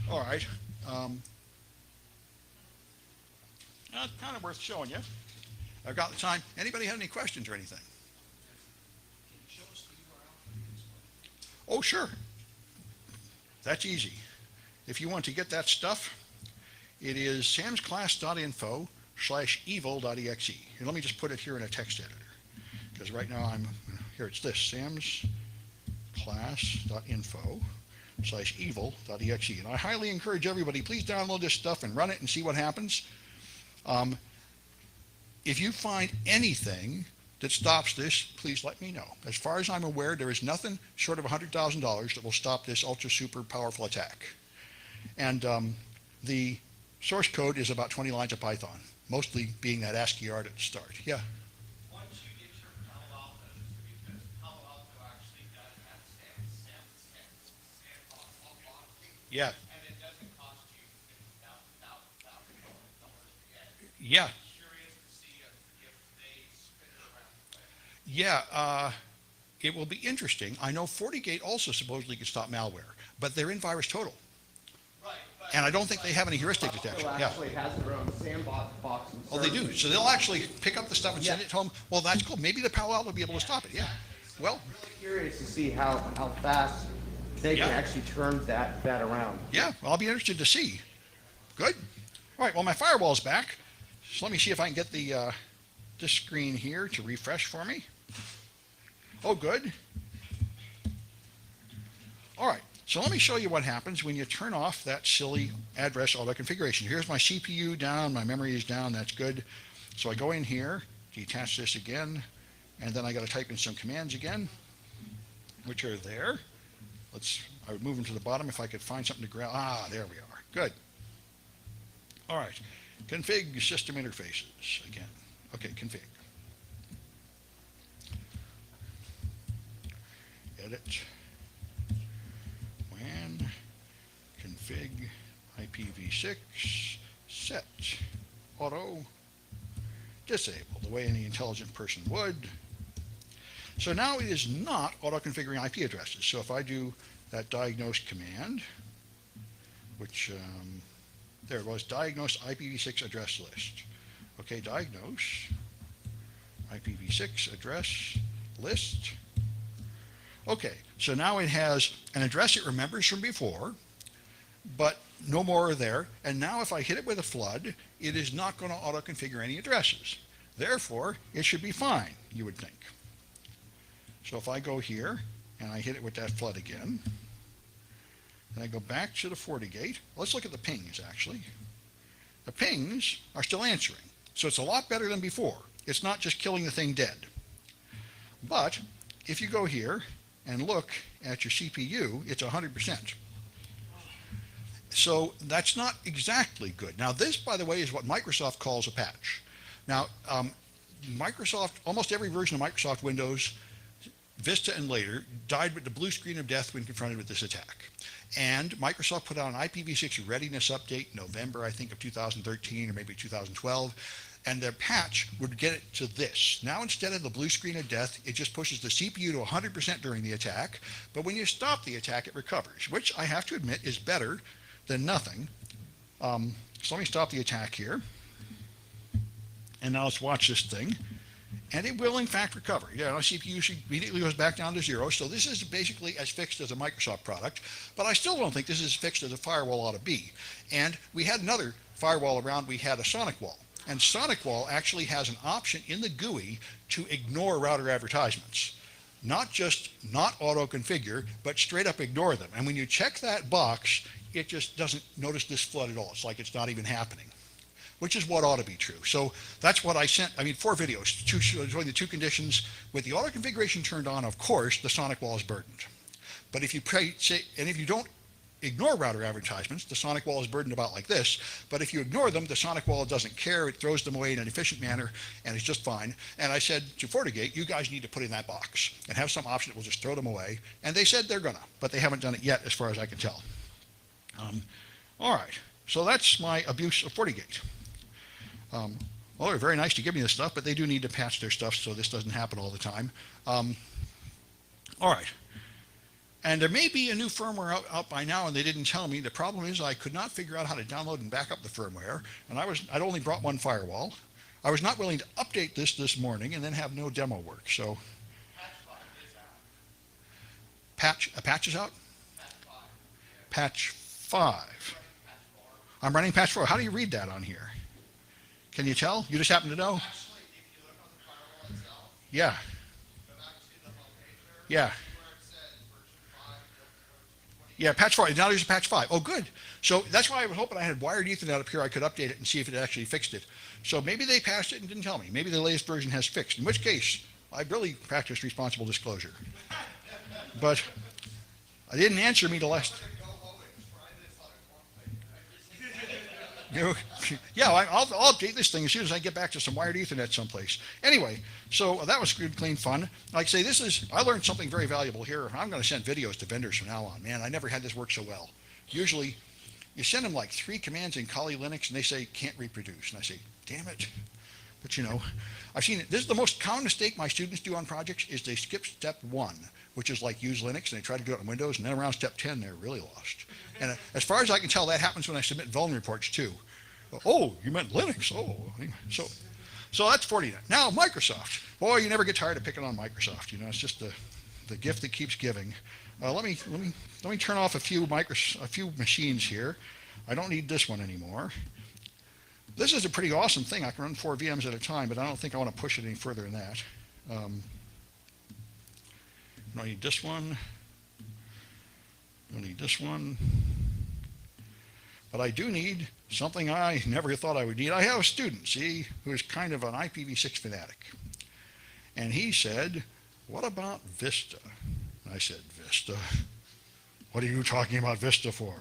All right. That's kind of worth showing you. I've got the time. Anybody have any questions or anything? Can you show us the URL? Oh, sure. That's easy. If you want to get that stuff, it is samsclass.info/evil.exe. And let me just put it here in a text editor, because right now here it's this, class.info/evil.exe. And I highly encourage everybody, please download this stuff and run it and see what happens. If you find anything that stops this, please let me know. As far as I'm aware, there is nothing short of $100,000 that will stop this ultra super powerful attack. And the source code is about 20 lines of Python, mostly being that ASCII art at the start. Yeah. Once you get your Palo Alto, because Palo Alto actually does have sandbox unlocking, Yeah. and it doesn't cost you $50,000 to get. Yeah. Curious to see if they spin it around. Yeah. It will be interesting. I know FortiGate also supposedly can stop malware, but they're in VirusTotal. Right. But And I don't think they have any heuristic detection. It Yeah. actually has their own sandbox. And Oh, they do. So they'll actually pick up the stuff and send it home. Well, that's cool. Maybe the Palo Alto will be able to stop it. Yeah. Well, Curious to see how fast they can Yeah. actually turn that around. yeah. Well, I'll be interested to see. Good. All right. Well, my firewall's back. So let me see if I can get the this screen here to refresh for me. Oh, good. All right. So let me show you what happens when you turn off that silly address auto configuration. Here's my CPU down, my memory is down, that's good. So I go in here, detach this again, and then I got to type in some commands again, which are there. I would move them to the bottom if I could find something to grab. Ah, there we are. Good. All right. Config system interfaces again. Okay, config. Edit. WAN. Config. IPv6. Set. Auto. Disable, the way any intelligent person would. So now it is not auto-configuring IP addresses. So if I do that diagnose command, which, there it was, diagnose IPv6 address list. Okay, diagnose IPv6 address list. Okay, so now it has an address it remembers from before, but no more are there. And now if I hit it with a flood, it is not going to auto-configure any addresses. Therefore, it should be fine, you would think. So if I go here and I hit it with that flood again, and I go back to the FortiGate, let's look at the pings actually. The pings are still answering. So it's a lot better than before. It's not just killing the thing dead. But if you go here and look at your CPU, it's 100%. So that's not exactly good. Now this, by the way, is what Microsoft calls a patch. Now, Microsoft, almost every version of Microsoft Windows, Vista and later, died with the blue screen of death when confronted with this attack. And Microsoft put out an IPv6 readiness update in November, I think, of 2013 or maybe 2012. And their patch would get it to this. Now, instead of the blue screen of death, it just pushes the CPU to 100% during the attack. But when you stop the attack, it recovers, which I have to admit is better than nothing. So let me stop the attack here. And now let's watch this thing. And it will, in fact, recover. Yeah, CPU immediately goes back down to 0. So this is basically as fixed as a Microsoft product. But I still don't think this is as fixed as a firewall ought to be. And we had another firewall around. We had a Sonic Wall. And Sonic Wall actually has an option in the GUI to ignore router advertisements. Not just not auto-configure, but straight up ignore them. And when you check that box, it just doesn't notice this flood at all. It's like it's not even happening, which is what ought to be true. So that's what I sent. I mean, 4 videos, showing the 2 conditions. With the auto configuration turned on, of course, the Sonic Wall is burdened. But if you if you don't ignore router advertisements, the Sonic Wall is burdened about like this. But if you ignore them, the Sonic Wall doesn't care. It throws them away in an efficient manner, and it's just fine. And I said to FortiGate, you guys need to put in that box and have some option that will just throw them away. And they said they're gonna, but they haven't done it yet, as far as I can tell. All right, so that's my abuse of FortiGate. Well, they're very nice to give me this stuff, but they do need to patch their stuff so this doesn't happen all the time. All right. And there may be a new firmware out by now, and they didn't tell me. The problem is I could not figure out how to download and back up the firmware, and I'd only brought one firewall. I was not willing to update this morning and then have no demo work. So, a patch is out? Patch 5. I'm running patch 4. How do you read that on here? Can you tell? You just happen to know? Actually, if you look on the firewall itself, Yeah. go back to the homepage there, Yeah. where it says Yeah, patch 4. Now there's a patch 5. Oh, good. So that's why I was hoping I had wired Ethernet up here. I could update it and see if it actually fixed it. So maybe they passed it and didn't tell me. Maybe the latest version has fixed, in which case I really practiced responsible disclosure. But I didn't answer me the last. Yeah, I'll update this thing as soon as I get back to some wired Ethernet someplace. Anyway, so that was good, clean fun. Like I say, I learned something very valuable here. I'm going to send videos to vendors from now on. Man, I never had this work so well. Usually, you send them like 3 commands in Kali Linux, and they say can't reproduce. And I say, damn it. But I've seen it. This is the most common mistake my students do on projects is they skip step 1, which is like use Linux, and they try to do it on Windows, and then around step 10, they're really lost. And as far as I can tell, that happens when I submit vuln reports too. Oh, you meant Linux. Oh, so that's Fortinet. Now Microsoft. Boy, you never get tired of picking on Microsoft. It's just the gift that keeps giving. Let me turn off a few machines here. I don't need this one anymore. This is a pretty awesome thing. I can run 4 VMs at a time, but I don't think I want to push it any further than that. I need this one. I need this one. But I do need something I never thought I would need. I have a student, see, who is kind of an IPv6 fanatic. And he said, what about Vista? And I said, Vista? What are you talking about Vista for?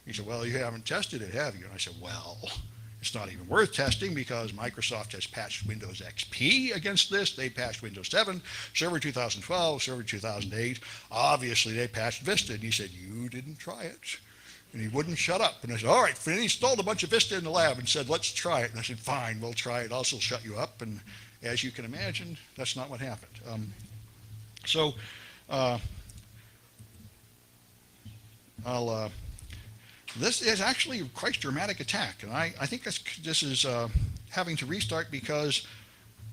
He said, well, you haven't tested it, have you? And I said, well, it's not even worth testing because Microsoft has patched Windows XP against this. They patched Windows 7, Server 2012, Server 2008. Obviously, they patched Vista. And he said, you didn't try it. And he wouldn't shut up. And I said, all right. And he installed a bunch of Vista in the lab and said, let's try it. And I said, fine, we'll try it. I'll still shut you up. And as you can imagine, that's not what happened. This is actually quite a dramatic attack. And I think this is having to restart because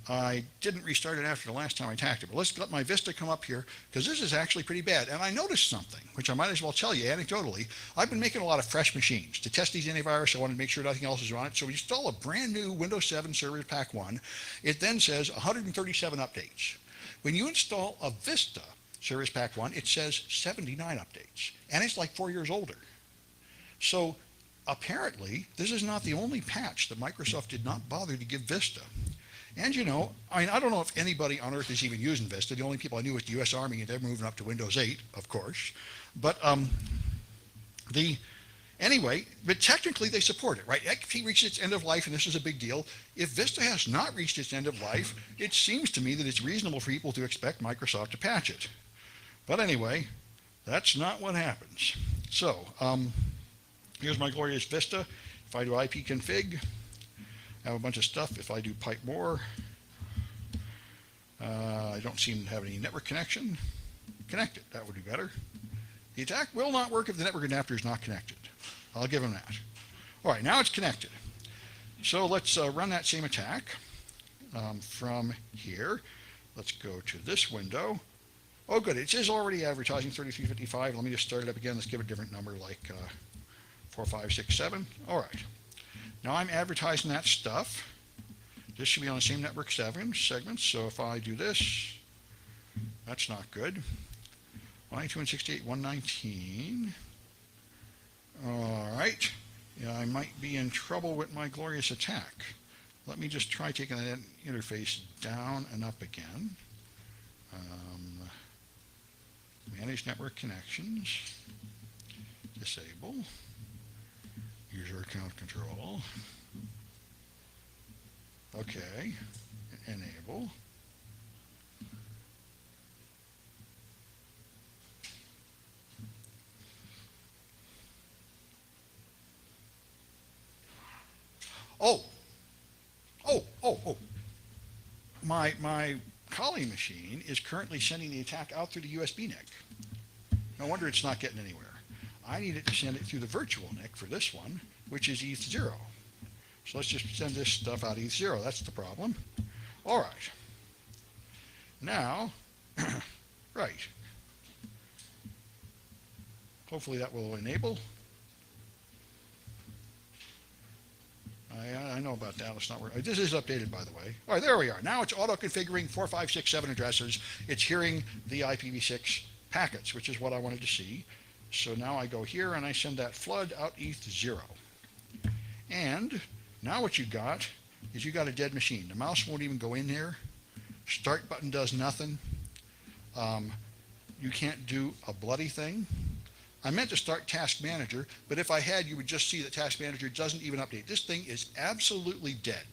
I didn't restart it after the last time I attacked it. But let's let my Vista come up here because this is actually pretty bad. And I noticed something, which I might as well tell you anecdotally. I've been making a lot of fresh machines. To test these antivirus, I wanted to make sure nothing else is on it. So we install a brand new Windows 7 Server Pack 1. It then says 137 updates. When you install a Vista Service Pack 1, it says 79 updates. And it's like 4 years older. So apparently, this is not the only patch that Microsoft did not bother to give Vista. And I don't know if anybody on earth is even using Vista. The only people I knew was the U.S. Army, and they're moving up to Windows 8, of course. But but technically they support it, right? XP reached its end of life, and this is a big deal. If Vista has not reached its end of life, it seems to me that it's reasonable for people to expect Microsoft to patch it. But anyway, that's not what happens. So here's my glorious Vista. If I do ipconfig, I have a bunch of stuff. If I do pipe more, I don't seem to have any network connection. Connect it. That would be better. The attack will not work if the network adapter is not connected. I'll give him that. All right, now it's connected. So let's run that same attack from here. Let's go to this window. Oh, good. It is already advertising 3355. Let me just start it up again. Let's give it a different number like 4567. All right. Now I'm advertising that stuff. This should be on the same network segments. So if I do this, that's not good. 192.168.119. All right. Yeah, I might be in trouble with my glorious attack. Let me just try taking that interface down and up again. Manage network connections. Disable. User account control. Okay. Enable. Oh. My Kali machine is currently sending the attack out through the USB NIC. No wonder it's not getting anywhere. I need it to send it through the virtual NIC for this one, which is ETH0. So let's just send this stuff out ETH0. That's the problem. All right. Now, right. Hopefully that will enable. I know about that. It's not working. This is updated, by the way. All right, there we are. Now it's auto-configuring 4, 5, 6, 7 addresses. It's hearing the IPv6 packets, which is what I wanted to see. So now I go here and I send that flood out ETH 0. And now what you got is you got a dead machine. The mouse won't even go in here. Start button does nothing. You can't do a bloody thing. I meant to start Task Manager, but if I had, you would just see that Task Manager doesn't even update. This thing is absolutely dead.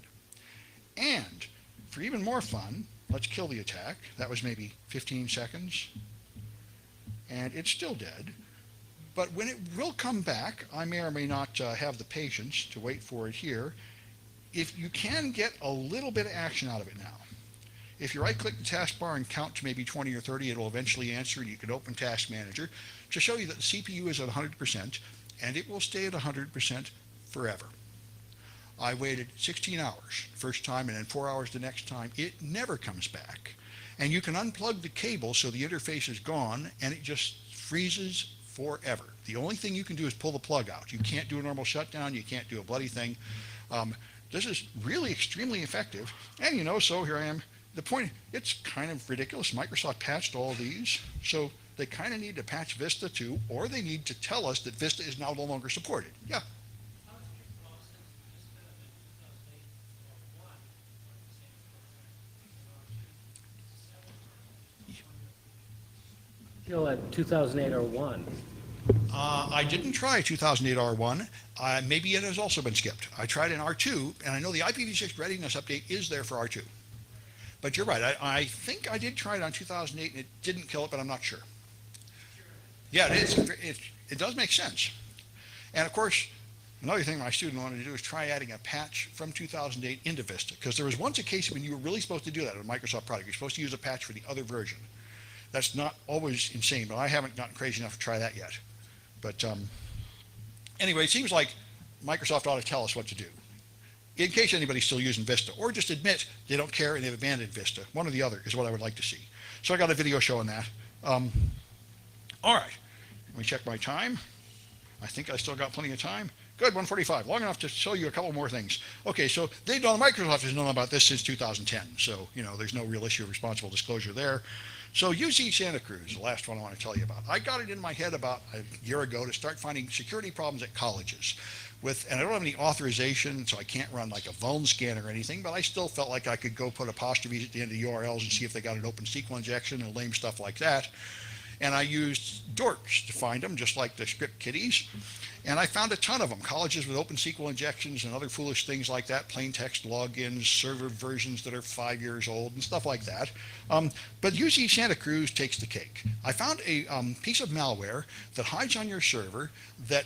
And for even more fun, let's kill the attack. That was maybe 15 seconds. And it's still dead. But when it will come back, I may or may not have the patience to wait for it here. If you can get a little bit of action out of it now. If you right-click the taskbar and count to maybe 20 or 30, it'll eventually answer, and you can open Task Manager to show you that the CPU is at 100%, and it will stay at 100% forever. I waited 16 hours first time and then 4 hours the next time. It never comes back. And you can unplug the cable so the interface is gone, and it just freezes forever. The only thing you can do is pull the plug out. You can't do a normal shutdown. You can't do a bloody thing. This is really extremely effective. And so here I am. The point, it's kind of ridiculous. Microsoft patched all these, so they kind of need to patch Vista too, or they need to tell us that Vista is now no longer supported. Yeah. Still at 2008 or 1. I didn't try 2008 R1. Maybe it has also been skipped. I tried an R2, and I know the IPv6 readiness update is there for R2. But you're right. I think I did try it on 2008, and it didn't kill it, but I'm not sure. Yeah, it is. It does make sense. And of course, another thing my student wanted to do is try adding a patch from 2008 into Vista, because there was once a case when you were really supposed to do that with a Microsoft product. You're supposed to use a patch for the other version. That's not always insane, but I haven't gotten crazy enough to try that yet. But anyway, it seems like Microsoft ought to tell us what to do, in case anybody's still using Vista, or just admit they don't care and they've abandoned Vista. One or the other is what I would like to see. So I got a video showing that. All right, let me check my time. I think I still got plenty of time. Good, 1:45, long enough to show you a couple more things. Okay, so Microsoft has known about this since 2010, so there's no real issue of responsible disclosure there. So UC Santa Cruz, the last one I want to tell you about. I got it in my head about a year ago to start finding security problems at colleges. And I don't have any authorization, so I can't run like a vuln scan or anything, but I still felt like I could go put apostrophes at the end of URLs and see if they got an open SQL injection and lame stuff like that. And I used dorks to find them, just like the script kiddies. And I found a ton of them, colleges with open SQL injections and other foolish things like that, plain text logins, server versions that are 5 years old and stuff like that. But UC Santa Cruz takes the cake. I found a piece of malware that hides on your server that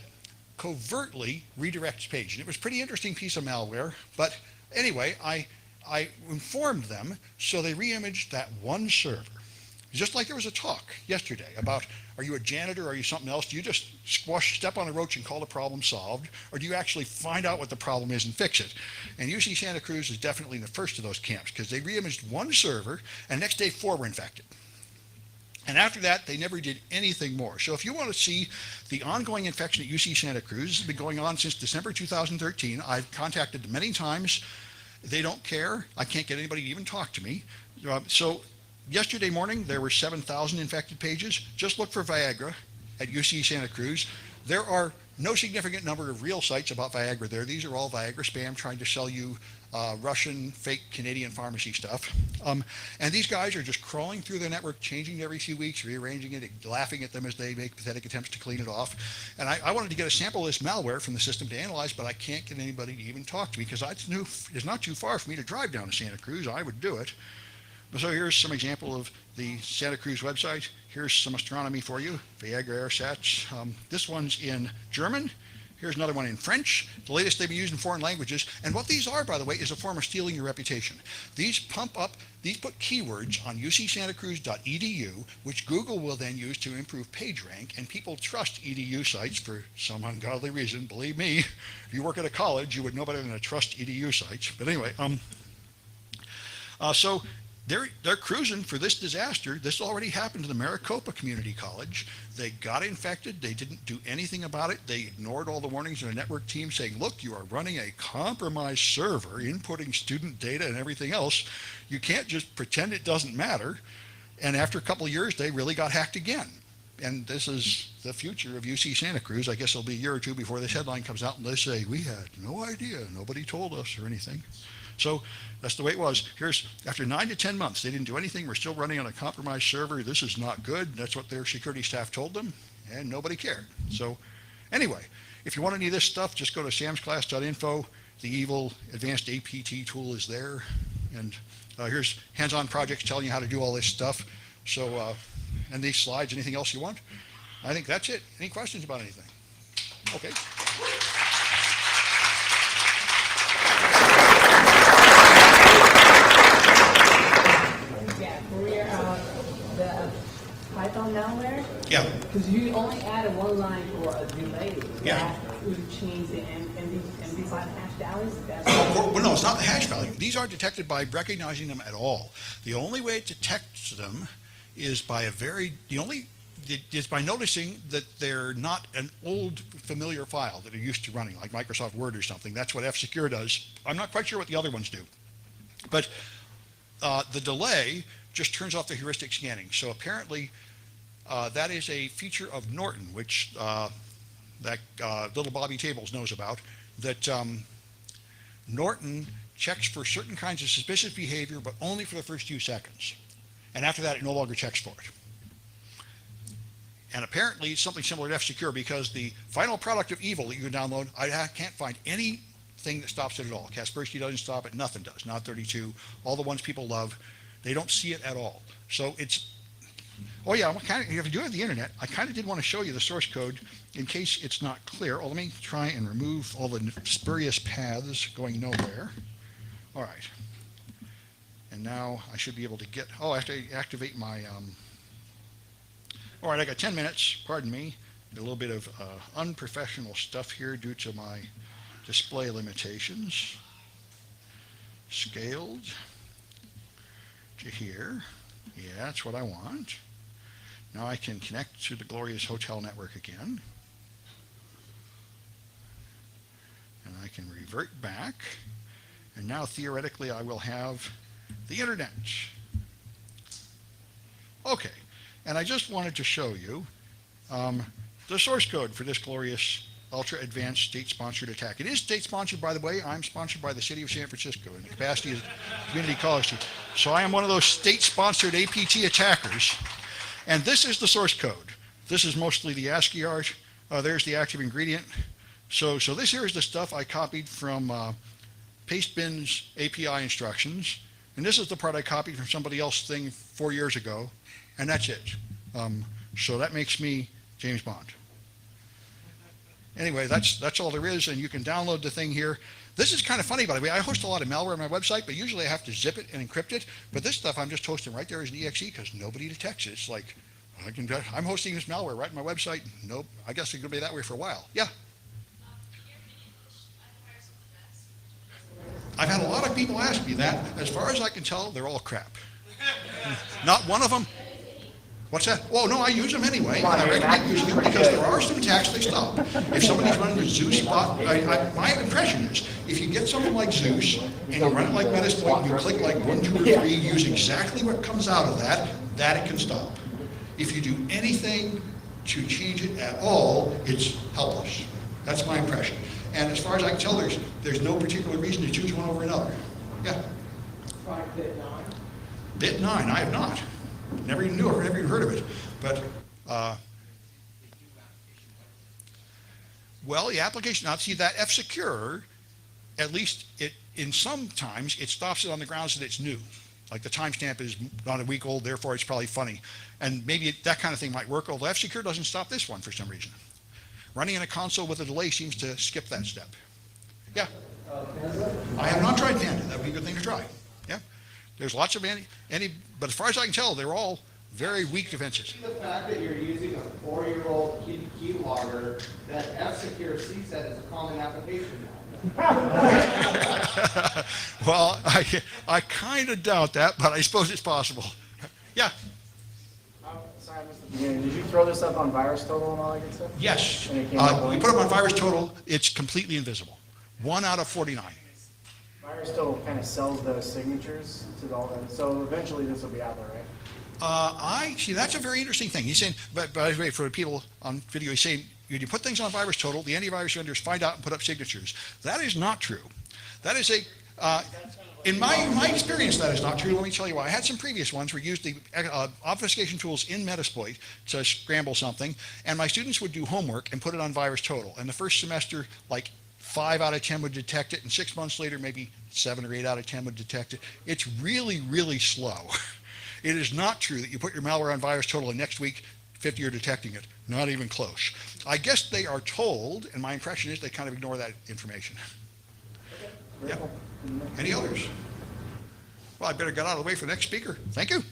covertly redirects page. And it was a pretty interesting piece of malware. But anyway, I informed them, so they reimaged that one server. Just like there was a talk yesterday about, are you a janitor, or are you something else? Do you just step on a roach and call the problem solved? Or do you actually find out what the problem is and fix it? And UC Santa Cruz is definitely in the first of those camps, because they reimaged one server, and next day 4 were infected. And after that, they never did anything more. So if you want to see the ongoing infection at UC Santa Cruz, this has been going on since December 2013. I've contacted them many times. They don't care. I can't get anybody to even talk to me. So yesterday morning, there were 7,000 infected pages. Just look for Viagra at UC Santa Cruz. There are no significant number of real sites about Viagra there. These are all Viagra spam trying to sell you Russian, fake Canadian pharmacy stuff. And these guys are just crawling through their network, changing it every few weeks, rearranging it, laughing at them as they make pathetic attempts to clean it off. And I wanted to get a sample of this malware from the system to analyze, but I can't get anybody to even talk to me, because it's not too far for me to drive down to Santa Cruz. I would do it. So here's some example of the Santa Cruz website. Here's some astronomy for you, Viagra AirSats. This one's in German. Here's another one in French. The latest they've been used in foreign languages. And what these are, by the way, is a form of stealing your reputation. These put keywords on ucsantacruz.edu, which Google will then use to improve PageRank, and people trust edu sites for some ungodly reason. Believe me, if you work at a college, you would know better than to trust edu sites. But anyway, so they're cruising for this disaster. This already happened to the Maricopa Community College. They got infected. They didn't do anything about it. They ignored all the warnings in a network team saying, look, you are running a compromised server, inputting student data and everything else. You can't just pretend it doesn't matter. And after a couple of years, they really got hacked again. and this is the future of UC Santa Cruz. I guess it'll be a year or two before this headline comes out and they say, we had no idea, nobody told us or anything. So that's the way it was. Here's, after 9 to 10 months, they didn't do anything. We're still running on a compromised server. This is not good. That's what their security staff told them, and nobody cared. So anyway, if you want any of this stuff, just go to samsclass.info. The evil advanced APT tool is there. And here's hands-on projects telling you how to do all this stuff. So, and these slides, anything else you want? I think that's it. Any questions about anything? Okay. Yeah, for your, the Python malware, Yeah. because you only added one line for a delay. Yeah. That would change the MD5 hash values. That's Well, no, it's not the hash value. These aren't detected by recognizing them at all. The only way it detects them is by is by noticing that they're not an old familiar file that are used to running, like Microsoft Word or something. That's what F-Secure does. I'm not quite sure what the other ones do. But the delay just turns off the heuristic scanning. So apparently that is a feature of Norton, which that little Bobby Tables knows about, that Norton checks for certain kinds of suspicious behavior, but only for the first few seconds. And after that, it no longer checks for it. And apparently it's something similar to F-Secure, because the final product of evil that you can download, I can't find anything that stops it at all. Kaspersky doesn't stop it, nothing does, not 32. All the ones people love, they don't see it at all. So it's, oh yeah, if you do have the internet, I kind of did want to show you the source code in case it's not clear. Oh, let me try and remove all the spurious paths going nowhere. All right. And now I should be able to get, I have to activate my, all right, I got 10 minutes, pardon me. A little bit of unprofessional stuff here due to my display limitations. Scaled to here. Yeah, that's what I want. Now I can connect to the glorious hotel network again. And I can revert back. And now theoretically I will have the internet. Okay, and I just wanted to show you the source code for this glorious ultra advanced state-sponsored attack. It is state-sponsored, by the way. I'm sponsored by the city of San Francisco in the capacity as community college student. So I am one of those state-sponsored APT attackers. And this is the source code. This is mostly the ASCII art. There's the active ingredient. So this here is the stuff I copied from Pastebin's API instructions. And this is the part I copied from somebody else's thing 4 years ago. And that's it. So that makes me James Bond. Anyway, that's all there is, and you can download the thing here. This is kind of funny, by the way. I host a lot of malware on my website, but usually I have to zip it and encrypt it. But this stuff I'm just hosting right there as an exe because nobody detects it. It's like, I'm hosting this malware right on my website. Nope, I guess it's going to be that way for a while. Yeah? I've had a lot of people ask me that. As far as I can tell, they're all crap. Not one of them. What's that? Oh, no, I use them anyway. And I recommend using them because there are some attacks they stop. If somebody's running the Zeus bot, my impression is if you get something like Zeus and you run it like Metasploit and you click like 1, 2, or 3, use exactly what comes out of that it can stop. If you do anything to change it at all, it's helpless. That's my impression. And as far as I can tell, there's no particular reason to choose one over another. Yeah? Bit 9. Bit 9, I have not. Never even knew it, never even heard of it. But, well, the application, now see that F-Secure, at least sometimes it stops it on the grounds that it's new. Like the timestamp is not a week old, therefore it's probably funny. And maybe that kind of thing might work, although F-Secure doesn't stop this one for some reason. Running in a console with a delay seems to skip that step. Yeah? I have not tried Panda. That would be a good thing to try. Yeah? There's lots of but as far as I can tell, they're all very weak defenses. The fact that you're using a 4-year-old keylogger, that F-Secure sees that as a common application now. Well, I kind of doubt that, but I suppose it's possible. Yeah? Sorry, I missed the beginning. Did you throw this up on Virus Total and all that good stuff? Yes. And it came up We put them on Virus Total. It's completely invisible. 1 out of 49. Virus Total kind of sells those signatures to all them. So eventually this will be out there, I see. That's a very interesting thing. He's saying, but by the way, for the people on video, he's saying when you put things on Virus Total, the antivirus vendors find out and put up signatures. That is not true. That is in my experience, that is not true. Let me tell you why. I had some previous ones where we used the obfuscation tools in Metasploit to scramble something, and my students would do homework and put it on Virus Total. And the first semester, like 5 out of 10 would detect it, and 6 months later, maybe 7 or 8 out of 10 would detect it. It's really, really slow. It is not true that you put your malware on Virus Total and next week 50 are detecting it. Not even close. I guess they are told, and my impression is they kind of ignore that information. Yeah. Any others? Well, I better get out of the way for the next speaker. Thank you.